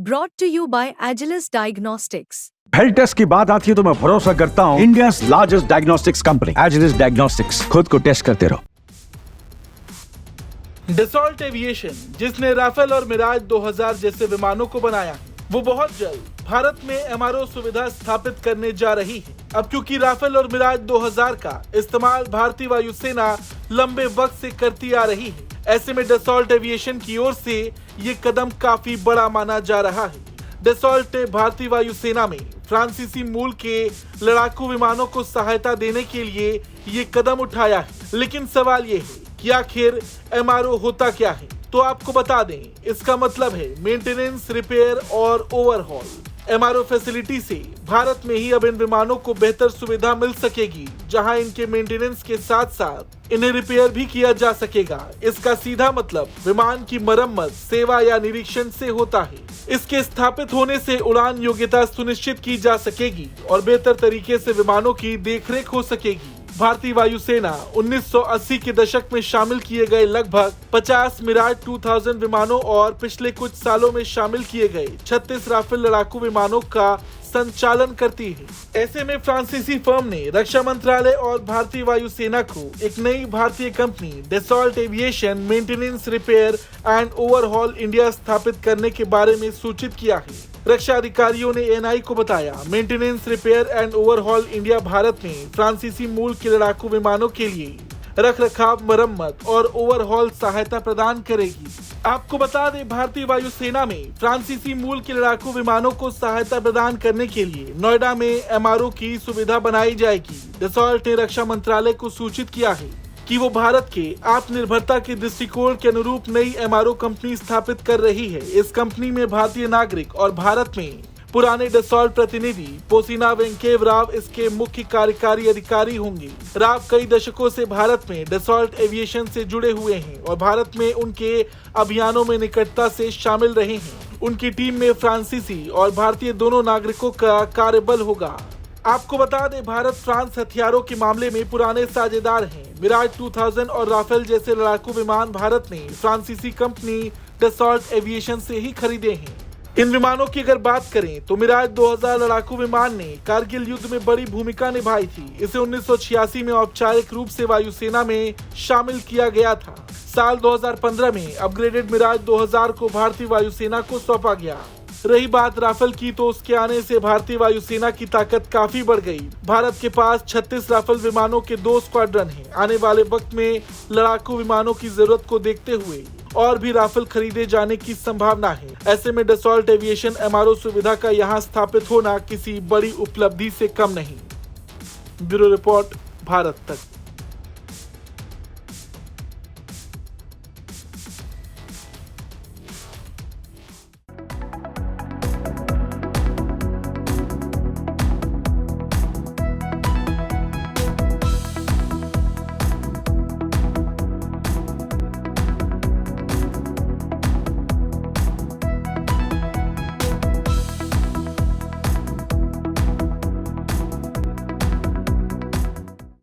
Brought to you by Agilus Diagnostics. Health test की बात आती है तो मैं भरोसा करता हूँ India largest diagnostics company Agilus diagnostics. खुद को टेस्ट करते रहो। डसॉल्ट एविएशन, जिसने राफेल और मिराज 2000 जैसे विमानों को बनाया, वो बहुत जल्द भारत में एमआरओ सुविधा स्थापित करने जा रही है। अब क्योंकि राफेल और मिराज 2000 का इस्तेमाल भारतीय वायुसेना लंबे वक्त से करती आ रही है, ऐसे में डसॉल्ट एविएशन की ओर से ये कदम काफी बड़ा माना जा रहा है। डसॉल्ट ने भारतीय वायुसेना में फ्रांसीसी मूल के लड़ाकू विमानों को सहायता देने के लिए ये कदम उठाया है। लेकिन सवाल ये है कि आखिर एमआरओ होता क्या है? तो आपको बता दें, इसका मतलब है मेंटेनेंस, रिपेयर और ओवरहॉल। एमआरओ फैसिलिटी से भारत में ही अब इन विमानों को बेहतर सुविधा मिल सकेगी, जहां इनके मेंटेनेंस के साथ साथ इन्हें रिपेयर भी किया जा सकेगा। इसका सीधा मतलब विमान की मरम्मत, सेवा या निरीक्षण से होता है। इसके स्थापित होने से उड़ान योग्यता सुनिश्चित की जा सकेगी और बेहतर तरीके से विमानों की देखरेख हो सकेगी। भारतीय वायुसेना 1980 के दशक में शामिल किए गए लगभग 50 मिराज 2000 विमानों और पिछले कुछ सालों में शामिल किए गए 36 राफेल लड़ाकू विमानों का संचालन करती है। ऐसे में फ्रांसीसी फर्म ने रक्षा मंत्रालय और भारतीय वायुसेना को एक नई भारतीय company Dassault aviation maintenance, repair and overhaul India स्थापित करने के बारे में सूचित किया है। रक्षा अधिकारियों ने एएनआई को बताया, maintenance, repair and overhaul India Bharat में फ्रांसीसी मूल के लड़ाकू विमानों के लिए रखरखाव, मरम्मत और ओवरहॉल सहायता प्रदान करेगी। आपको बता दें, भारतीय वायुसेना में फ्रांसीसी मूल के लड़ाकू विमानों को सहायता प्रदान करने के लिए नोएडा में एमआरओ की सुविधा बनाई जाएगी। डसॉल्ट ने रक्षा मंत्रालय को सूचित किया है कि वो भारत के आत्मनिर्भरता के दृष्टिकोण के अनुरूप नई एमआरओ कंपनी स्थापित कर रही है। इस कंपनी में भारतीय नागरिक और भारत में पुराने डसॉल्ट प्रतिनिधि पोसिना वेंकेव राव इसके मुख्य कार्यकारी अधिकारी होंगे। राव कई दशकों से भारत में डसॉल्ट एविएशन से जुड़े हुए हैं और भारत में उनके अभियानों में निकटता से शामिल रहे हैं। उनकी टीम में फ्रांसीसी और भारतीय दोनों नागरिकों का कार्यबल होगा। आपको बता दें, भारत फ्रांस हथियारों के मामले में पुराने साझेदार हैं। मिराज 2000 और राफेल जैसे लड़ाकू विमान भारत ने फ्रांसीसी कंपनी डसॉल्ट एविएशन से ही खरीदे हैं। इन विमानों की अगर बात करें तो मिराज 2000 लड़ाकू विमान ने कारगिल युद्ध में बड़ी भूमिका निभाई थी। इसे 1986 में औपचारिक रूप से वायुसेना में शामिल किया गया था। साल 2015 में अपग्रेडेड मिराज 2000 को भारतीय वायुसेना को सौंपा गया। रही बात राफेल की, तो उसके आने से भारतीय वायुसेना की ताकत काफी बढ़ गई। भारत के पास 36 राफेल विमानों के 2 स्क्वाड्रन हैं। आने वाले वक्त में लड़ाकू विमानों की जरूरत को देखते हुए और भी राफेल खरीदे जाने की संभावना है। ऐसे में डसॉल्ट एविएशन एमआरओ सुविधा का यहाँ स्थापित होना किसी बड़ी उपलब्धि से कम नहीं। ब्यूरो रिपोर्ट, भारत तक।